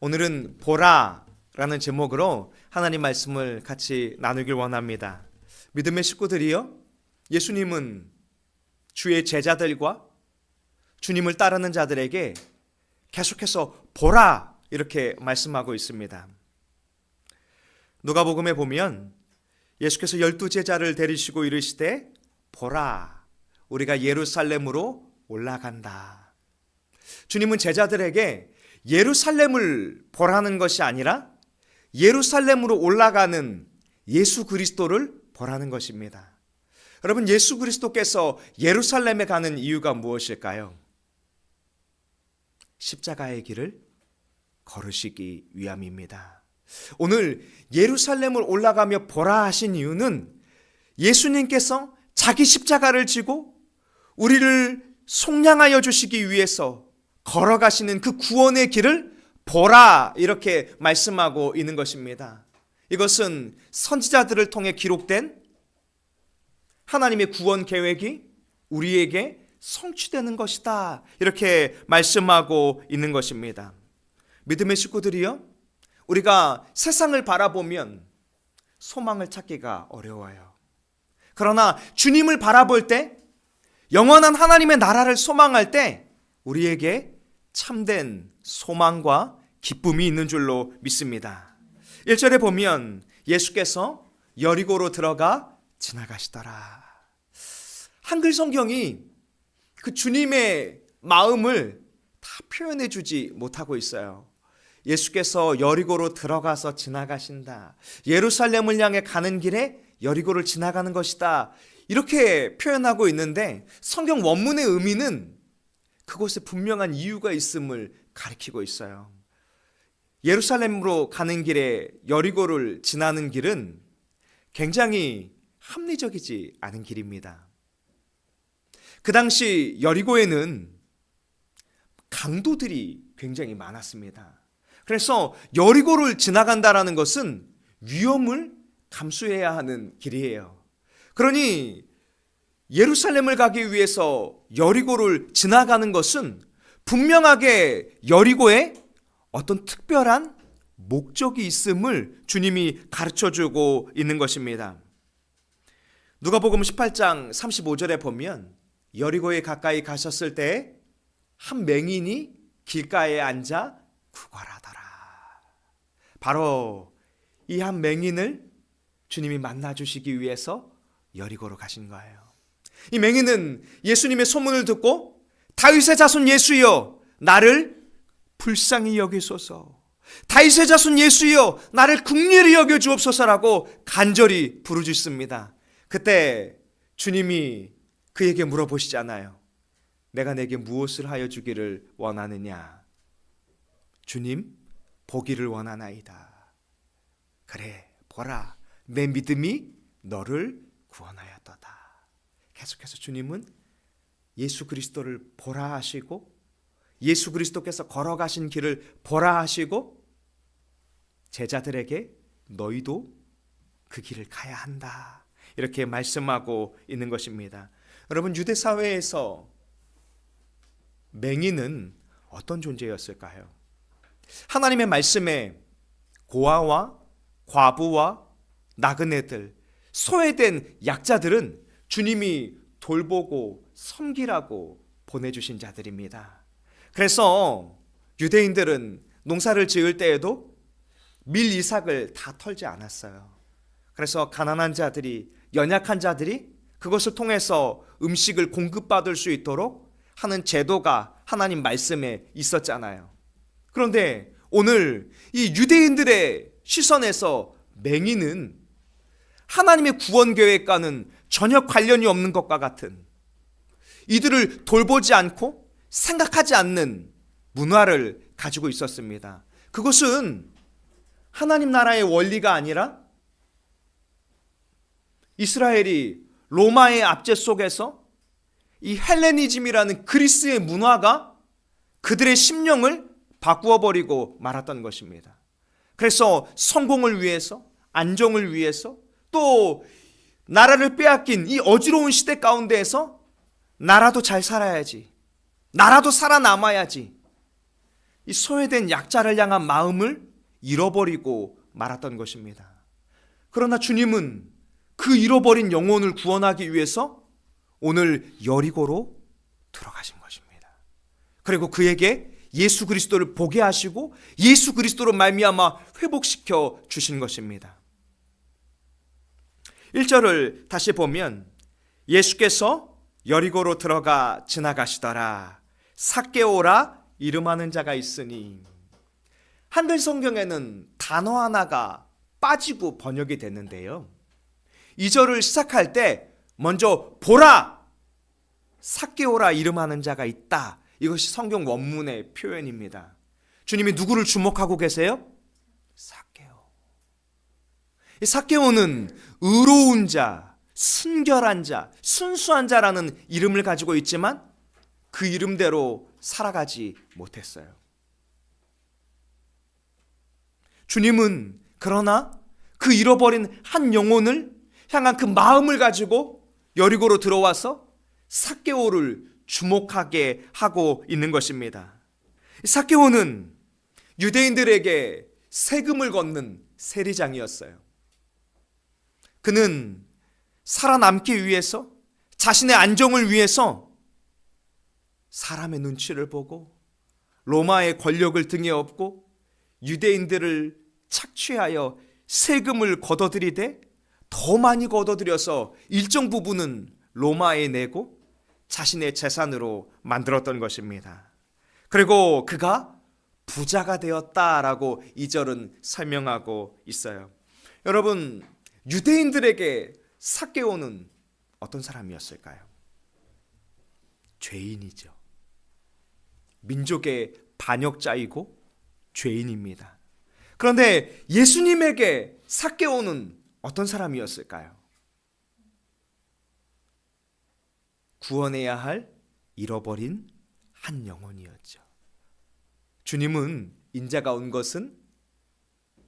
오늘은 보라라는 제목으로 하나님 말씀을 같이 나누길 원합니다. 믿음의 식구들이요, 예수님은 주의 제자들과 주님을 따르는 자들에게 계속해서 보라 이렇게 말씀하고 있습니다. 누가복음에 보면 예수께서 12제자를 데리시고 이르시되 보라, 우리가 예루살렘으로 올라간다. 주님은 제자들에게 예루살렘을 보라는 것이 아니라 예루살렘으로 올라가는 예수 그리스도를 보라는 것입니다. 여러분, 예수 그리스도께서 예루살렘에 가는 이유가 무엇일까요? 십자가의 길을 걸으시기 위함입니다. 오늘 예루살렘을 올라가며 보라 하신 이유는 예수님께서 자기 십자가를 지고 우리를 속량하여 주시기 위해서 걸어가시는 그 구원의 길을 보라 이렇게 말씀하고 있는 것입니다. 이것은 선지자들을 통해 기록된 하나님의 구원 계획이 우리에게 성취되는 것이다 이렇게 말씀하고 있는 것입니다. 믿음의 식구들이요, 우리가 세상을 바라보면 소망을 찾기가 어려워요. 그러나 주님을 바라볼 때, 영원한 하나님의 나라를 소망할 때 우리에게 참된 소망과 기쁨이 있는 줄로 믿습니다. 1절에 보면 예수께서 여리고로 들어가 지나가시더라. 한글 성경이 그 주님의 마음을 다 표현해 주지 못하고 있어요. 예수께서 여리고로 들어가서 지나가신다. 예루살렘을 향해 가는 길에 여리고를 지나가는 것이다. 이렇게 표현하고 있는데 성경 원문의 의미는 그곳에 분명한 이유가 있음을 가리키고 있어요. 예루살렘으로 가는 길에 여리고를 지나는 길은 굉장히 합리적이지 않은 길입니다. 그 당시 여리고에는 강도들이 굉장히 많았습니다. 그래서 여리고를 지나간다라는 것은 위험을 감수해야 하는 길이에요. 그러니 예루살렘을 가기 위해서 여리고를 지나가는 것은 분명하게 여리고에 어떤 특별한 목적이 있음을 주님이 가르쳐주고 있는 것입니다. 누가복음 18장 35절에 보면 여리고에 가까이 가셨을 때 한 맹인이 길가에 앉아 구걸하더라. 바로 이 한 맹인을 주님이 만나주시기 위해서 여리고로 가신 거예요. 이 맹인은 예수님의 소문을 듣고 다윗의 자손 예수여 나를 불쌍히 여기소서, 다윗의 자손 예수여 나를 긍휼히 여겨 주옵소서라고 간절히 부르짖습니다. 그때 주님이 그에게 물어보시잖아요. 내가 내게 무엇을 하여 주기를 원하느냐? 주님, 보기를 원하나이다. 그래, 보라, 내 믿음이 너를 구원하였도다. 계속해서 주님은 예수 그리스도를 보라 하시고 예수 그리스도께서 걸어가신 길을 보라 하시고 제자들에게 너희도 그 길을 가야 한다 이렇게 말씀하고 있는 것입니다. 여러분, 유대 사회에서 맹인은 어떤 존재였을까요? 하나님의 말씀에 고아와 과부와 나그네들, 소외된 약자들은 주님이 돌보고 섬기라고 보내주신 자들입니다. 그래서 유대인들은 농사를 지을 때에도 밀 이삭을 다 털지 않았어요. 그래서 가난한 자들이, 연약한 자들이 그것을 통해서 음식을 공급받을 수 있도록 하는 제도가 하나님 말씀에 있었잖아요. 그런데 오늘 이 유대인들의 시선에서 맹인은 하나님의 구원 계획과는 전혀 관련이 없는 것과 같은, 이들을 돌보지 않고 생각하지 않는 문화를 가지고 있었습니다. 그것은 하나님 나라의 원리가 아니라 이스라엘이 로마의 압제 속에서 이 헬레니즘이라는 그리스의 문화가 그들의 심령을 바꾸어 버리고 말았던 것입니다. 그래서 성공을 위해서, 안정을 위해서, 또 나라를 빼앗긴 이 어지러운 시대 가운데에서 나라도 잘 살아야지, 나라도 살아남아야지, 이 소외된 약자를 향한 마음을 잃어버리고 말았던 것입니다. 그러나 주님은 그 잃어버린 영혼을 구원하기 위해서 오늘 여리고로 들어가신 것입니다. 그리고 그에게 예수 그리스도를 보게 하시고 예수 그리스도로 말미암아 회복시켜 주신 것입니다. 1절을 다시 보면 예수께서 여리고로 들어가 지나가시더라. 삭개오라 이름하는 자가 있으니, 한글 성경에는 단어 하나가 빠지고 번역이 됐는데요, 2절을 시작할 때 먼저 보라 삭개오라 이름하는 자가 있다, 이것이 성경 원문의 표현입니다. 주님이 누구를 주목하고 계세요? 삭개오. 이 삭개오는 의로운 자, 순결한 자, 순수한 자라는 이름을 가지고 있지만 그 이름대로 살아가지 못했어요. 주님은 그러나 그 잃어버린 한 영혼을 향한 그 마음을 가지고 여리고로 들어와서 삭개오를 주목하게 하고 있는 것입니다. 삭개오는 유대인들에게 세금을 걷는 세리장이었어요. 그는 살아남기 위해서, 자신의 안정을 위해서 사람의 눈치를 보고 로마의 권력을 등에 업고 유대인들을 착취하여 세금을 걷어들이되 더 많이 걷어들여서 일정 부분은 로마에 내고 자신의 재산으로 만들었던 것입니다. 그리고 그가 부자가 되었다라고 2절은 설명하고 있어요. 여러분, 유대인들에게 삭개오는 어떤 사람이었을까요? 죄인이죠. 민족의 반역자이고 죄인입니다. 그런데 예수님에게 삭개오는 어떤 사람이었을까요? 구원해야 할 잃어버린 한 영혼이었죠. 주님은 인자가 온 것은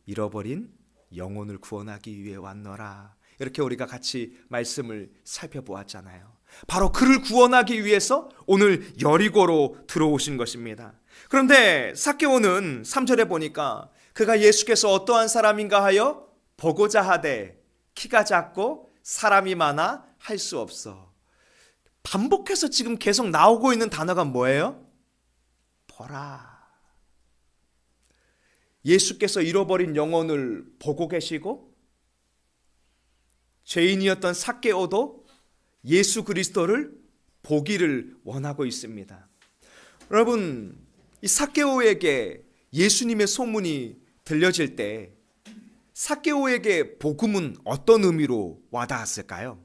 잃어버린 영혼을 구원하기 위해 왔노라, 이렇게 우리가 같이 말씀을 살펴보았잖아요. 바로 그를 구원하기 위해서 오늘 여리고로 들어오신 것입니다. 그런데 삭개오는 3절에 보니까 그가 예수께서 어떠한 사람인가 하여 보고자 하되 키가 작고 사람이 많아 할 수 없어. 반복해서 지금 계속 나오고 있는 단어가 뭐예요? 보라. 예수께서 잃어버린 영혼을 보고 계시고 죄인이었던 삭개오도 예수 그리스도를 보기를 원하고 있습니다. 여러분, 이 삭개오에게 예수님의 소문이 들려질 때 삭개오에게 복음은 어떤 의미로 와닿았을까요?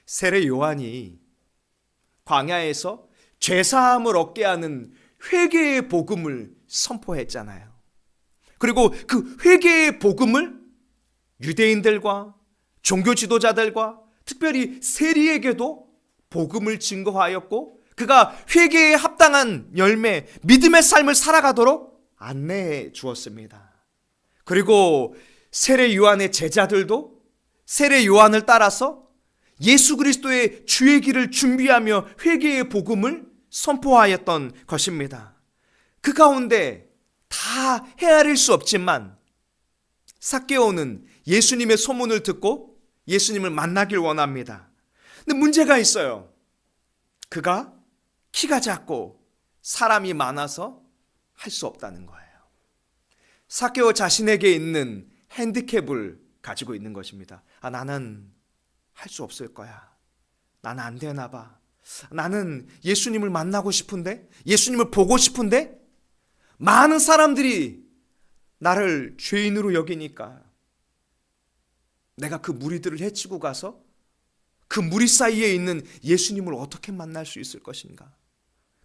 세례 요한이 광야에서 죄사함을 얻게 하는 회개의 복음을 선포했잖아요. 그리고 그 회개의 복음을 유대인들과 종교 지도자들과 특별히 세리에게도 복음을 증거하였고 그가 회개에 합당한 열매, 믿음의 삶을 살아가도록 안내해 주었습니다. 그리고 세례 요한의 제자들도 세례 요한을 따라서 예수 그리스도의 주의 길을 준비하며 회개의 복음을 선포하였던 것입니다. 그 가운데 다 헤아릴 수 없지만 삭개오는 예수님의 소문을 듣고 예수님을 만나길 원합니다. 근데 문제가 있어요. 그가 키가 작고 사람이 많아서 할 수 없다는 거예요. 삭개오 자신에게 있는 핸디캡을 가지고 있는 것입니다. 나는 할 수 없을 거야. 나는 안 되나 봐. 나는 예수님을 만나고 싶은데, 예수님을 보고 싶은데 많은 사람들이 나를 죄인으로 여기니까 내가 그 무리들을 해치고 가서 그 무리 사이에 있는 예수님을 어떻게 만날 수 있을 것인가,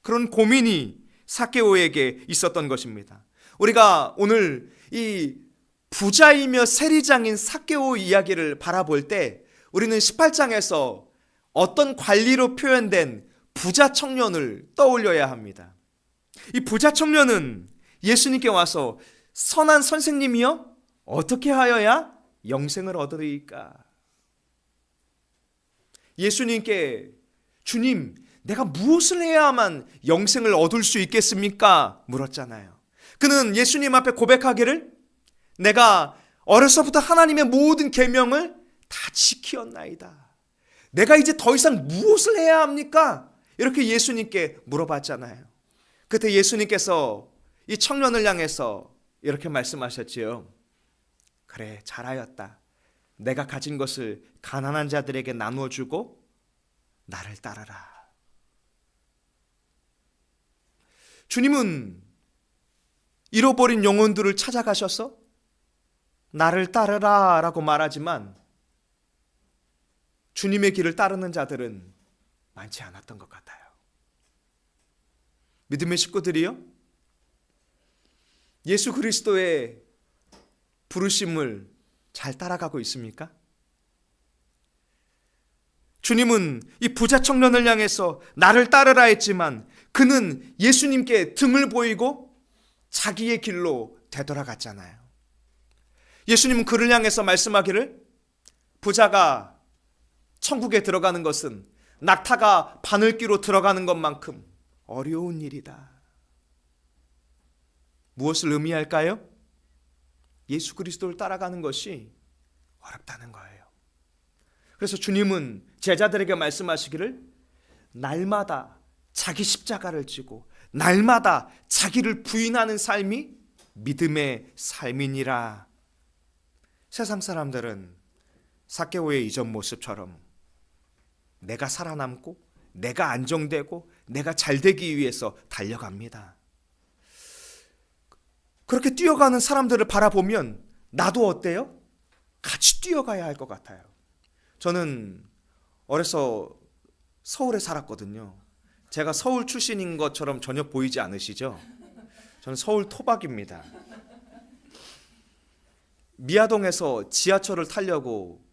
그런 고민이 삭개오에게 있었던 것입니다. 우리가 오늘 이 부자이며 세리장인 삭개오 이야기를 바라볼 때 우리는 18장에서 어떤 관리로 표현된 부자 청년을 떠올려야 합니다. 이 부자 청년은 예수님께 와서 선한 선생님이여 어떻게 하여야 영생을 얻으리까? 예수님께 주님, 내가 무엇을 해야만 영생을 얻을 수 있겠습니까? 물었잖아요. 그는 예수님 앞에 고백하기를 내가 어려서부터 하나님의 모든 계명을 다 지키었나이다. 내가 이제 더 이상 무엇을 해야 합니까? 이렇게 예수님께 물어봤잖아요. 그때 예수님께서 이 청년을 향해서 이렇게 말씀하셨지요. 그래, 잘하였다. 내가 가진 것을 가난한 자들에게 나누어 주고 나를 따르라. 주님은 잃어버린 영혼들을 찾아가셔서 나를 따르라 라고 말하지만 주님의 길을 따르는 자들은 많지 않았던 것 같아요. 믿음의 식구들이요, 예수 그리스도의 부르심을 잘 따라가고 있습니까? 주님은 이 부자 청년을 향해서 나를 따르라 했지만 그는 예수님께 등을 보이고 자기의 길로 되돌아갔잖아요. 예수님은 그를 향해서 말씀하기를 부자가 천국에 들어가는 것은 낙타가 바늘귀로 들어가는 것만큼 어려운 일이다. 무엇을 의미할까요? 예수 그리스도를 따라가는 것이 어렵다는 거예요. 그래서 주님은 제자들에게 말씀하시기를 날마다 자기 십자가를 지고 날마다 자기를 부인하는 삶이 믿음의 삶이니라. 세상 사람들은 삭개오의 이전 모습처럼 내가 살아남고 내가 안정되고 내가 잘되기 위해서 달려갑니다. 그렇게 뛰어가는 사람들을 바라보면 나도 어때요? 같이 뛰어가야 할 것 같아요. 저는 어려서 서울에 살았거든요. 제가 서울 출신인 것처럼 전혀 보이지 않으시죠? 저는 서울 토박입니다. 미아동에서 지하철을 타려고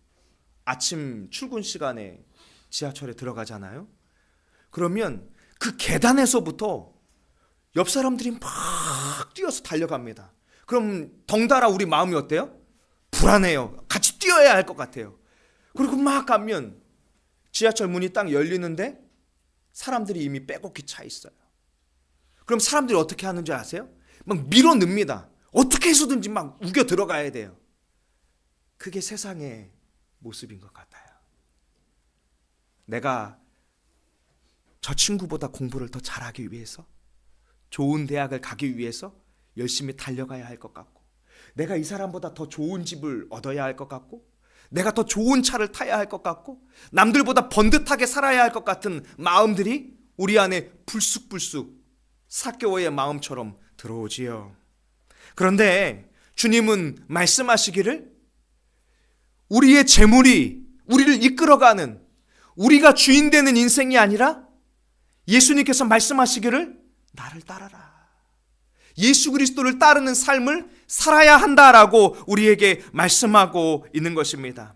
아침 출근 시간에 지하철에 들어가잖아요. 그러면 그 계단에서부터 옆 사람들이 막 뛰어서 달려갑니다. 그럼 덩달아 우리 마음이 어때요? 불안해요. 같이 뛰어야 할 것 같아요. 그리고 막 가면 지하철 문이 딱 열리는데 사람들이 이미 빼곡히 차 있어요. 그럼 사람들이 어떻게 하는지 아세요? 막 밀어 넣습니다. 어떻게 해서든지 막 우겨 들어가야 돼요. 그게 세상의 모습인 것 같아요. 내가 저 친구보다 공부를 더 잘하기 위해서, 좋은 대학을 가기 위해서 열심히 달려가야 할 것 같고, 내가 이 사람보다 더 좋은 집을 얻어야 할 것 같고, 내가 더 좋은 차를 타야 할 것 같고, 남들보다 번듯하게 살아야 할 것 같은 마음들이 우리 안에 불쑥불쑥 삭개오의 마음처럼 들어오지요. 그런데 주님은 말씀하시기를 우리의 재물이 우리를 이끌어가는, 우리가 주인 되는 인생이 아니라 예수님께서 말씀하시기를 나를 따라라. 예수 그리스도를 따르는 삶을 살아야 한다라고 우리에게 말씀하고 있는 것입니다.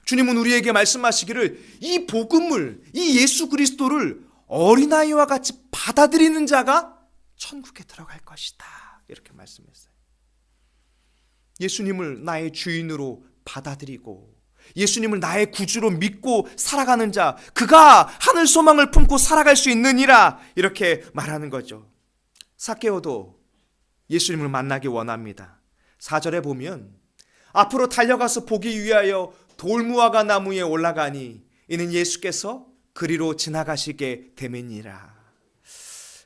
주님은 우리에게 말씀하시기를 이 복음을, 이 예수 그리스도를 어린아이와 같이 받아들이는 자가 천국에 들어갈 것이다. 이렇게 말씀했어요. 예수님을 나의 주인으로 받아들이고 예수님을 나의 구주로 믿고 살아가는 자, 그가 하늘 소망을 품고 살아갈 수 있느니라, 이렇게 말하는 거죠. 삭개오도 예수님을 만나기 원합니다. 4절에 보면 앞으로 달려가서 보기 위하여 돌무화과 나무에 올라가니 이는 예수께서 그리로 지나가시게 됨이니라.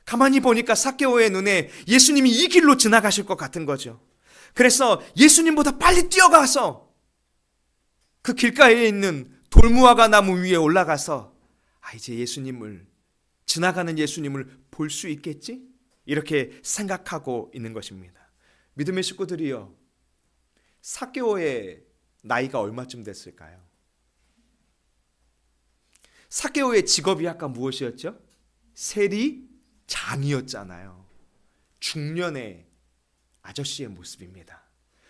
가만히 보니까 삭개오의 눈에 예수님이 이 길로 지나가실 것 같은 거죠. 그래서 예수님보다 빨리 뛰어가서 그 길가에 있는 돌무화과 나무 위에 올라가서 이제 예수님을, 지나가는 예수님을 볼 수 있겠지? 이렇게 생각하고 있는 것입니다. 믿음의 식구들이요, 삭개오의 나이가 얼마쯤 됐을까요? 삭개오의 직업이 아까 무엇이었죠? 세리장이었잖아요. 중년의 아저씨의 모습입니다.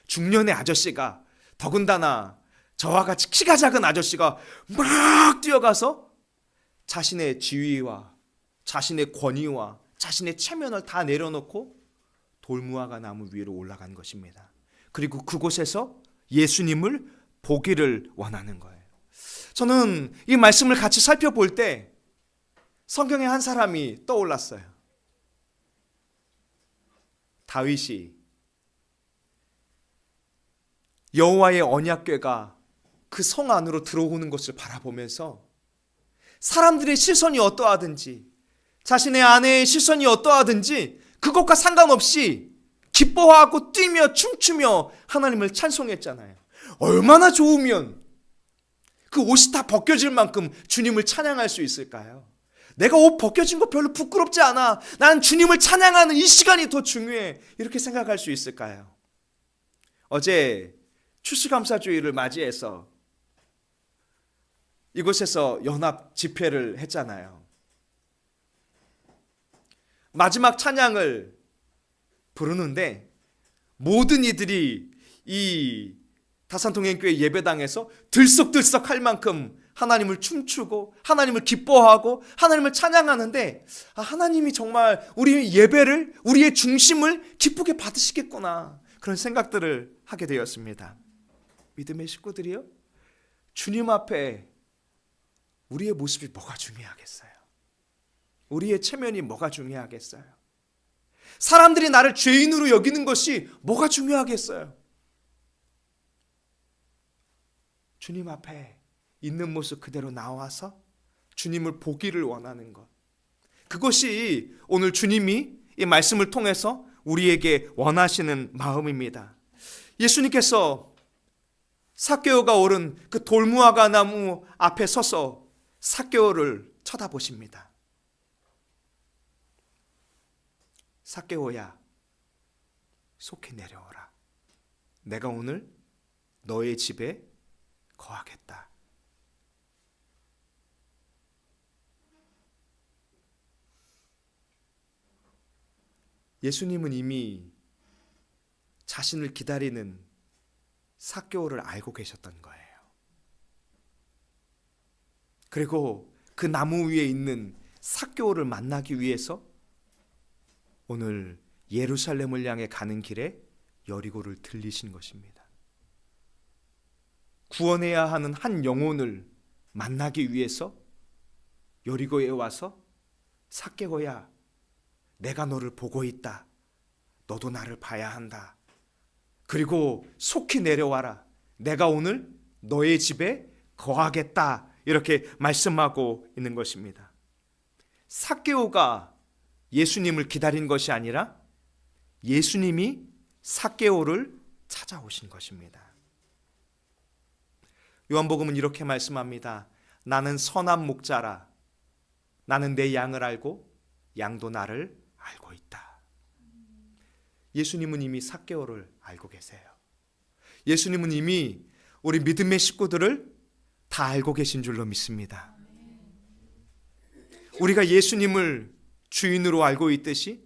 중년의 아저씨가, 더군다나 저와 같이 키가 작은 아저씨가 막 뛰어가서 자신의 지위와 자신의 권위와 자신의 체면을 다 내려놓고 돌무화과 나무 위로 올라간 것입니다. 그리고 그곳에서 예수님을 보기를 원하는 거예요. 저는 이 말씀을 같이 살펴볼 때 성경에 한 사람이 떠올랐어요. 다윗이 여호와의 언약궤가 그 성 안으로 들어오는 것을 바라보면서 사람들의 시선이 어떠하든지, 자신의 아내의 시선이 어떠하든지 그것과 상관없이 기뻐하고 뛰며 춤추며 하나님을 찬송했잖아요. 얼마나 좋으면 그 옷이 다 벗겨질 만큼 주님을 찬양할 수 있을까요? 내가 옷 벗겨진 거 별로 부끄럽지 않아. 난 주님을 찬양하는 이 시간이 더 중요해. 이렇게 생각할 수 있을까요? 어제 추수감사주의를 맞이해서 이곳에서 연합 집회를 했잖아요. 마지막 찬양을 부르는데 모든 이들이 이 다산통행교회 예배당에서 들썩들썩 할 만큼 하나님을 춤추고 하나님을 기뻐하고 하나님을 찬양하는데, 하나님이 정말 우리 예배를, 우리의 중심을 기쁘게 받으시겠구나, 그런 생각들을 하게 되었습니다. 믿음의 식구들이요, 주님 앞에 우리의 모습이 뭐가 중요하겠어요? 우리의 체면이 뭐가 중요하겠어요? 사람들이 나를 죄인으로 여기는 것이 뭐가 중요하겠어요? 주님 앞에 있는 모습 그대로 나와서 주님을 보기를 원하는 것, 그것이 오늘 주님이 이 말씀을 통해서 우리에게 원하시는 마음입니다. 예수님께서 삭개오가 오른 그 돌무화과 나무 앞에 서서 삭개오를 쳐다보십니다. 삭개오야, 속히 내려오라. 내가 오늘 너의 집에 거하겠다. 예수님은 이미 자신을 기다리는 삭개오를 알고 계셨던 거예요. 그리고 그 나무 위에 있는 삭개오를 만나기 위해서 오늘 예루살렘을 향해 가는 길에 여리고를 들리신 것입니다. 구원해야 하는 한 영혼을 만나기 위해서 여리고에 와서 삭개오야, 내가 너를 보고 있다. 너도 나를 봐야 한다. 그리고 속히 내려와라. 내가 오늘 너의 집에 거하겠다. 이렇게 말씀하고 있는 것입니다. 삭개오가 예수님을 기다린 것이 아니라 예수님이 삭개오를 찾아오신 것입니다. 요한복음은 이렇게 말씀합니다. 나는 선한 목자라. 나는 내 양을 알고 양도 나를 알고 있다. 예수님은 이미 삭개오를 알고 계세요. 예수님은 이미 우리 믿음의 식구들을 다 알고 계신 줄로 믿습니다. 우리가 예수님을 주인으로 알고 있듯이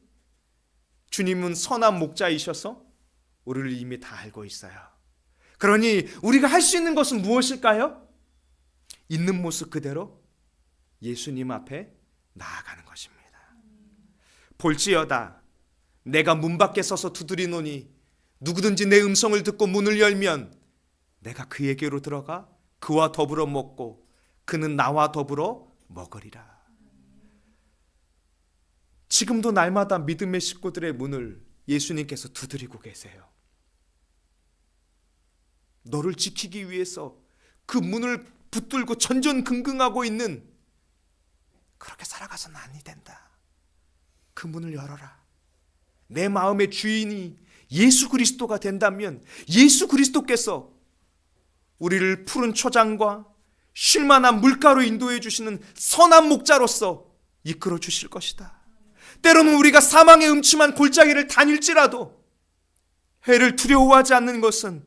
주님은 선한 목자이셔서 우리를 이미 다 알고 있어요. 그러니 우리가 할 수 있는 것은 무엇일까요? 있는 모습 그대로 예수님 앞에 나아가는 것입니다. 볼지어다 내가 문 밖에 서서 두드리노니 누구든지 내 음성을 듣고 문을 열면 내가 그에게로 들어가 그와 더불어 먹고 그는 나와 더불어 먹으리라. 지금도 날마다 믿음의 식구들의 문을 예수님께서 두드리고 계세요. 너를 지키기 위해서 그 문을 붙들고 전전긍긍하고 있는, 그렇게 살아가서는 아니 된다. 그 문을 열어라. 내 마음의 주인이 예수 그리스도가 된다면 예수 그리스도께서 우리를 푸른 초장과 쉴만한 물가로 인도해 주시는 선한 목자로서 이끌어 주실 것이다. 때로는 우리가 사망의 음침한 골짜기를 다닐지라도 해를 두려워하지 않는 것은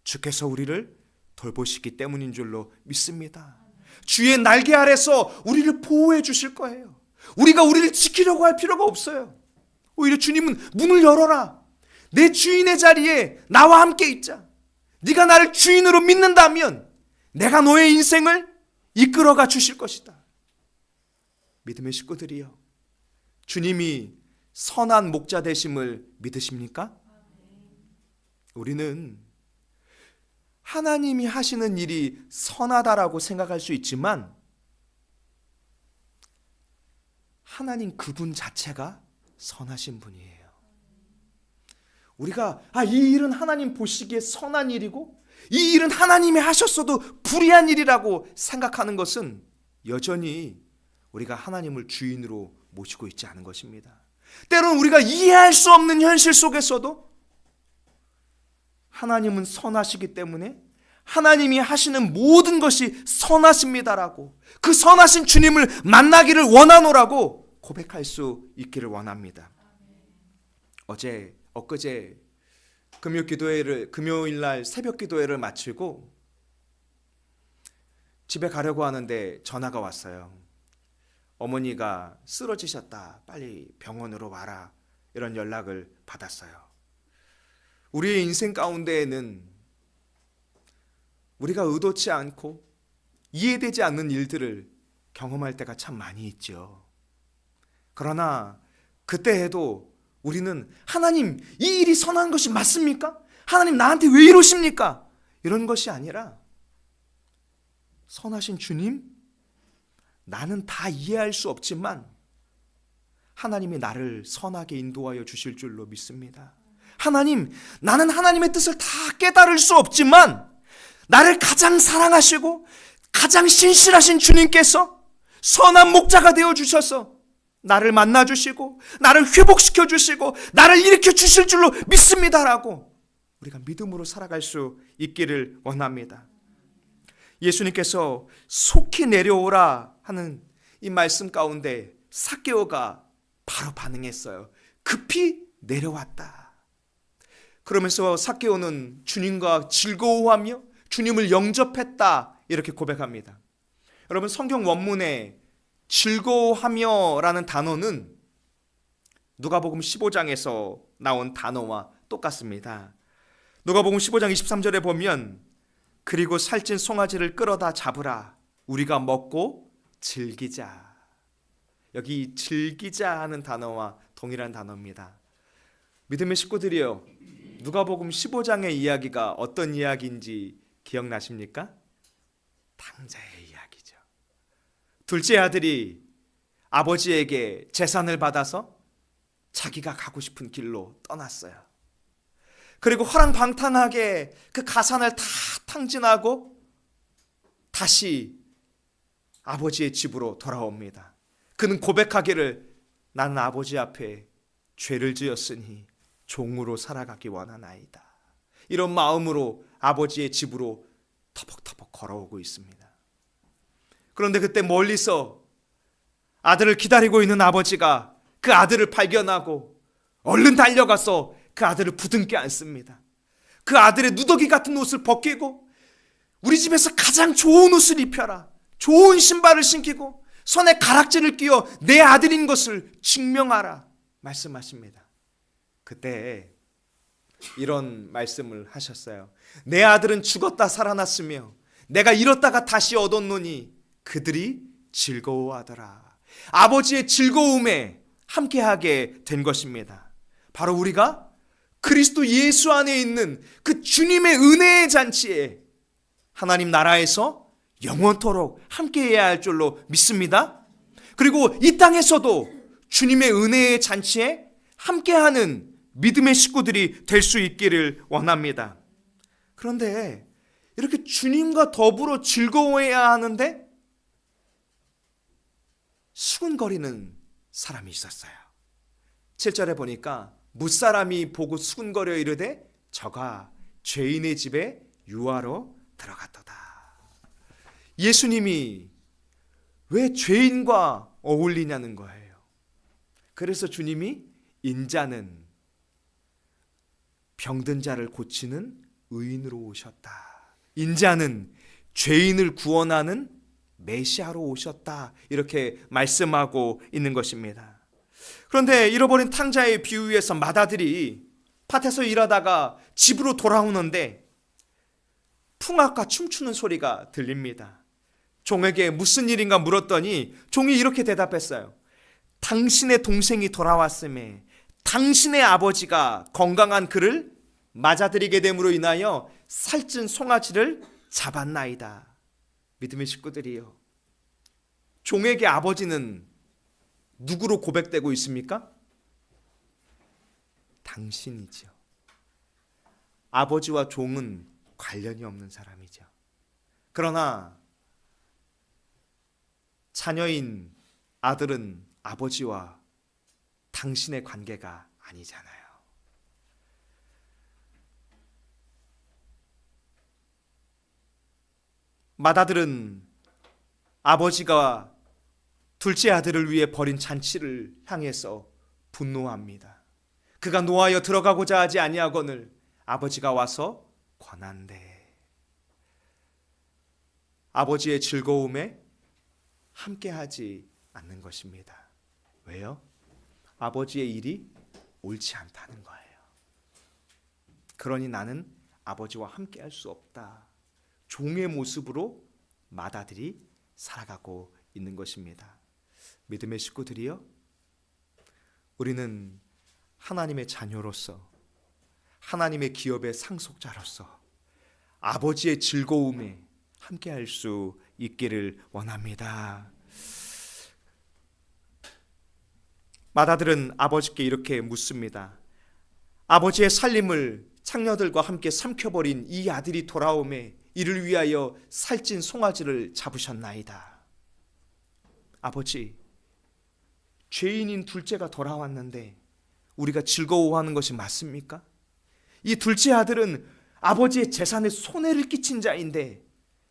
주께서 우리를 돌보시기 때문인 줄로 믿습니다. 주의 날개 아래서 우리를 보호해 주실 거예요. 우리가 우리를 지키려고 할 필요가 없어요. 오히려 주님은 문을 열어라. 내 주인의 자리에 나와 함께 있자. 네가 나를 주인으로 믿는다면 내가 너의 인생을 이끌어가 주실 것이다. 믿음의 식구들이여, 주님이 선한 목자 되심을 믿으십니까? 우리는 하나님이 하시는 일이 선하다라고 생각할 수 있지만 하나님 그분 자체가 선하신 분이에요. 우리가 이 일은 하나님 보시기에 선한 일이고 이 일은 하나님이 하셨어도 불의한 일이라고 생각하는 것은 여전히 우리가 하나님을 주인으로 모시고 있지 않은 것입니다. 때로는 우리가 이해할 수 없는 현실 속에서도 하나님은 선하시기 때문에 하나님이 하시는 모든 것이 선하십니다라고, 그 선하신 주님을 만나기를 원하노라고 고백할 수 있기를 원합니다. 엊그제 금요일날 새벽 기도회를 마치고 집에 가려고 하는데 전화가 왔어요. 어머니가 쓰러지셨다. 빨리 병원으로 와라. 이런 연락을 받았어요. 우리의 인생 가운데에는 우리가 의도치 않고 이해되지 않는 일들을 경험할 때가 참 많이 있죠. 그러나 그때 해도 우리는 하나님, 이 일이 선한 것이 맞습니까? 하나님 나한테 왜 이러십니까? 이런 것이 아니라 선하신 주님, 나는 다 이해할 수 없지만 하나님이 나를 선하게 인도하여 주실 줄로 믿습니다. 하나님, 나는 하나님의 뜻을 다 깨달을 수 없지만 나를 가장 사랑하시고 가장 신실하신 주님께서 선한 목자가 되어 주셔서 나를 만나 주시고 나를 회복시켜 주시고 나를 일으켜 주실 줄로 믿습니다라고 우리가 믿음으로 살아갈 수 있기를 원합니다. 예수님께서 속히 내려오라 하는 이 말씀 가운데 삭개오가 바로 반응했어요. 급히 내려왔다. 그러면서 삭개오는 주님과 즐거워하며 주님을 영접했다 이렇게 고백합니다. 여러분, 성경 원문에 즐거워하며라는 단어는 누가복음 15장에서 나온 단어와 똑같습니다. 누가복음 15장 23절에 보면 그리고 살찐 송아지를 끌어다 잡으라. 우리가 먹고 즐기자. 여기 즐기자 하는 단어와 동일한 단어입니다. 믿음의 식구들이요, 누가복음 15장의 이야기가 어떤 이야기인지 기억나십니까? 탕자의 이야기죠. 둘째 아들이 아버지에게 재산을 받아서 자기가 가고 싶은 길로 떠났어요. 그리고 허랑방탕하게 그 가산을 다 탕진하고 다시 아버지의 집으로 돌아옵니다. 그는 고백하기를 나는 아버지 앞에 죄를 지었으니 종으로 살아가기 원하나이다. 이런 마음으로 아버지의 집으로 터벅터벅 걸어오고 있습니다. 그런데 그때 멀리서 아들을 기다리고 있는 아버지가 그 아들을 발견하고 얼른 달려가서 그 아들을 부둥켜 안습니다. 그 아들의 누더기 같은 옷을 벗기고 우리 집에서 가장 좋은 옷을 입혀라. 좋은 신발을 신기고 손에 가락지를 끼워 내 아들인 것을 증명하라 말씀하십니다. 그때 이런 말씀을 하셨어요. 내 아들은 죽었다 살아났으며 내가 잃었다가 다시 얻었노니 그들이 즐거워하더라. 아버지의 즐거움에 함께하게 된 것입니다. 바로 우리가 그리스도 예수 안에 있는 그 주님의 은혜의 잔치에 하나님 나라에서 영원토록 함께해야 할 줄로 믿습니다. 그리고 이 땅에서도 주님의 은혜의 잔치에 함께하는 믿음의 식구들이 될 수 있기를 원합니다. 그런데 이렇게 주님과 더불어 즐거워해야 하는데 수군거리는 사람이 있었어요. 7절에 보니까 무사람이 보고 수군거려 이르되 저가 죄인의 집에 유하러 들어갔도다. 예수님이 왜 죄인과 어울리냐는 거예요. 그래서 주님이 인자는 병든 자를 고치는 의인으로 오셨다. 인자는 죄인을 구원하는 메시아로 오셨다. 이렇게 말씀하고 있는 것입니다. 그런데 잃어버린 탕자의 비유에서 맏아들이 밭에서 일하다가 집으로 돌아오는데 풍악과 춤추는 소리가 들립니다. 종에게 무슨 일인가 물었더니 종이 이렇게 대답했어요. 당신의 동생이 돌아왔음에 당신의 아버지가 건강한 그를 맞아들이게 됨으로 인하여 살찐 송아지를 잡았나이다. 믿음의 식구들이요, 종에게 아버지는 누구로 고백되고 있습니까? 당신이죠. 아버지와 종은 관련이 없는 사람이죠. 그러나 자녀인 아들은 아버지와 당신의 관계가 아니잖아요. 맏아들은 아버지가 둘째 아들을 위해 벌인 잔치를 향해서 분노합니다. 그가 노하여 들어가고자 하지 아니하거늘 아버지가 와서 권한대. 아버지의 즐거움에 함께하지 않는 것입니다. 왜요? 아버지의 일이 옳지 않다는 거예요. 그러니 나는 아버지와 함께할 수 없다. 종의 모습으로 맏아들이 살아가고 있는 것입니다. 믿음의 식구들이여, 우리는 하나님의 자녀로서, 하나님의 기업의 상속자로서 아버지의 즐거움에 함께할 수 있기를 원합니다. 맏아들은 아버지께 이렇게 묻습니다. 아버지의 살림을 창녀들과 함께 삼켜버린 이 아들이 돌아오매 이를 위하여 살찐 송아지를 잡으셨나이다. 아버지, 죄인인 둘째가 돌아왔는데 우리가 즐거워하는 것이 맞습니까? 이 둘째 아들은 아버지의 재산에 손해를 끼친 자인데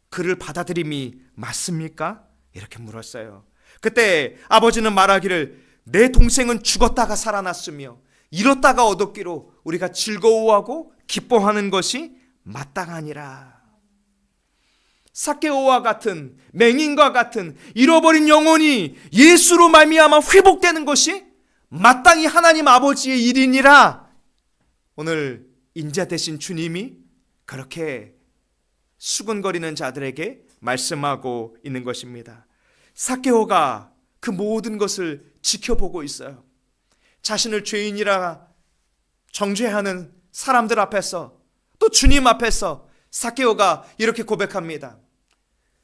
그를 받아들임이 맞습니까? 이렇게 물었어요. 그때 아버지는 말하기를 내 동생은 죽었다가 살아났으며 잃었다가 얻었기로 우리가 즐거워하고 기뻐하는 것이 마땅하니라. 삭개오와 같은, 맹인과 같은 잃어버린 영혼이 예수로 말미암아 회복되는 것이 마땅히 하나님 아버지의 일이니라. 오늘 인자 되신 주님이 그렇게 수근거리는 자들에게 말씀하고 있는 것입니다. 삭개오가 그 모든 것을 지켜보고 있어요. 자신을 죄인이라 정죄하는 사람들 앞에서, 또 주님 앞에서 삭개오가 이렇게 고백합니다.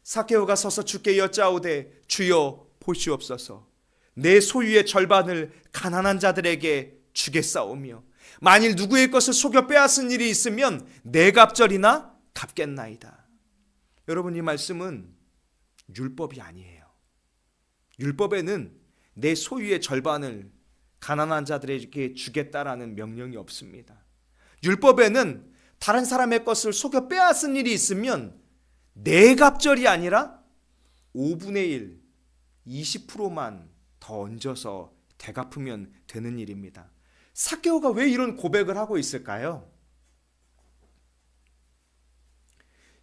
삭개오가 서서 주께 여짜오되 주여 보시옵소서. 내 소유의 절반을 가난한 자들에게 주겠사오며 만일 누구의 것을 속여 빼앗은 일이 있으면 네 갑절이나 갚겠나이다. 여러분, 이 말씀은 율법이 아니에요. 율법에는 내 소유의 절반을 가난한 자들에게 주겠다라는 명령이 없습니다. 율법에는 다른 사람의 것을 속여 빼앗은 일이 있으면 네 갑절이 아니라 5분의 1, 20%만 더 얹어서 되갚으면 되는 일입니다. 삭개오가 왜 이런 고백을 하고 있을까요?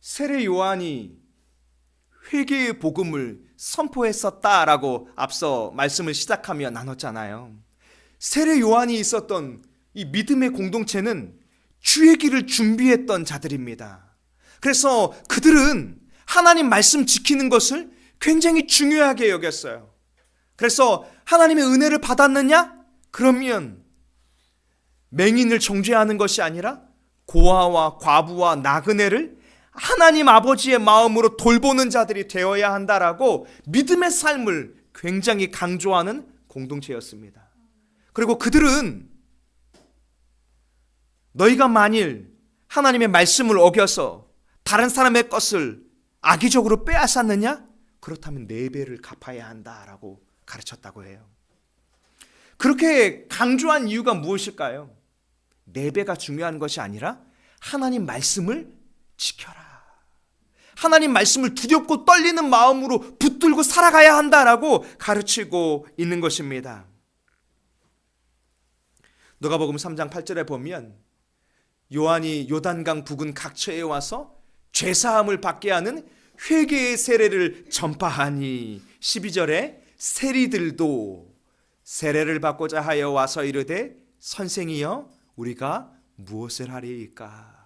세례 요한이 회개의 복음을 선포했었다라고 앞서 말씀을 시작하며 나눴잖아요. 세례 요한이 있었던 이 믿음의 공동체는 주의 길을 준비했던 자들입니다. 그래서 그들은 하나님 말씀 지키는 것을 굉장히 중요하게 여겼어요. 그래서 하나님의 은혜를 받았느냐? 그러면 맹인을 정죄하는 것이 아니라 고아와 과부와 나그네를 하나님 아버지의 마음으로 돌보는 자들이 되어야 한다라고 믿음의 삶을 굉장히 강조하는 공동체였습니다. 그리고 그들은 너희가 만일 하나님의 말씀을 어겨서 다른 사람의 것을 악의적으로 빼앗았느냐? 그렇다면 4배를 갚아야 한다라고 가르쳤다고 해요. 그렇게 강조한 이유가 무엇일까요? 4배가 중요한 것이 아니라 하나님 말씀을 지켜라. 하나님 말씀을 두렵고 떨리는 마음으로 붙들고 살아가야 한다라고 가르치고 있는 것입니다. 누가복음 3장 8절에 보면 요한이 요단강 부근 각처에 와서 죄사함을 받게 하는 회개의 세례를 전파하니 12절에 세리들도 세례를 받고자 하여 와서 이르되 선생이여 우리가 무엇을 하리이까.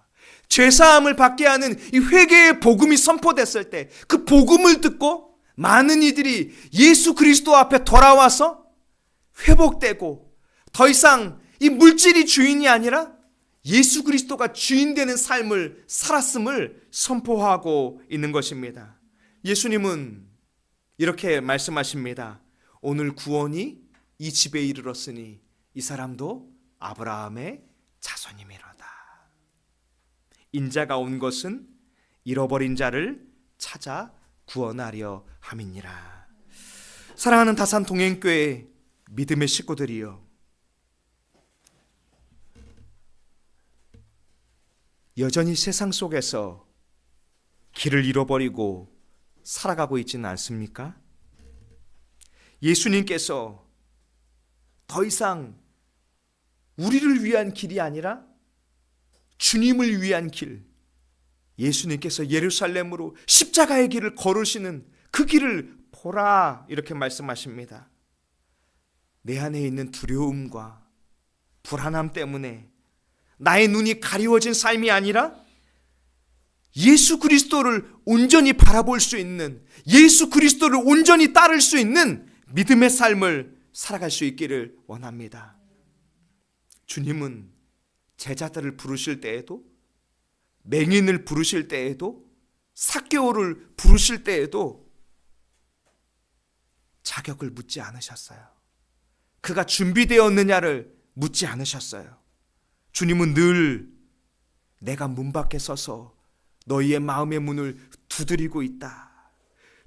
죄사함을 받게 하는 이 회개의 복음이 선포됐을 때 그 복음을 듣고 많은 이들이 예수 그리스도 앞에 돌아와서 회복되고 더 이상 이 물질이 주인이 아니라 예수 그리스도가 주인 되는 삶을 살았음을 선포하고 있는 것입니다. 예수님은 이렇게 말씀하십니다. 오늘 구원이 이 집에 이르렀으니 이 사람도 아브라함의 자손이미로다. 인자가 온 것은 잃어버린 자를 찾아 구원하려 함이니라. 사랑하는 다산 동행교회 믿음의 식구들이여, 여전히 세상 속에서 길을 잃어버리고 살아가고 있지는 않습니까? 예수님께서 더 이상 우리를 위한 길이 아니라 주님을 위한 길, 예수님께서 예루살렘으로 십자가의 길을 걸으시는 그 길을 보라, 이렇게 말씀하십니다. 내 안에 있는 두려움과 불안함 때문에 나의 눈이 가리워진 삶이 아니라 예수 그리스도를 온전히 바라볼 수 있는, 예수 그리스도를 온전히 따를 수 있는 믿음의 삶을 살아갈 수 있기를 원합니다. 주님은 제자들을 부르실 때에도, 맹인을 부르실 때에도, 삭개오를 부르실 때에도 자격을 묻지 않으셨어요. 그가 준비되었느냐를 묻지 않으셨어요. 주님은 늘 내가 문 밖에 서서 너희의 마음의 문을 두드리고 있다.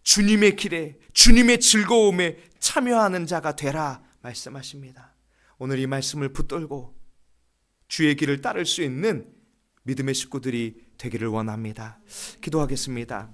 주님의 길에, 주님의 즐거움에 참여하는 자가 되라 말씀하십니다. 오늘 이 말씀을 붙들고 주의 길을 따를 수 있는 믿음의 식구들이 되기를 원합니다. 기도하겠습니다.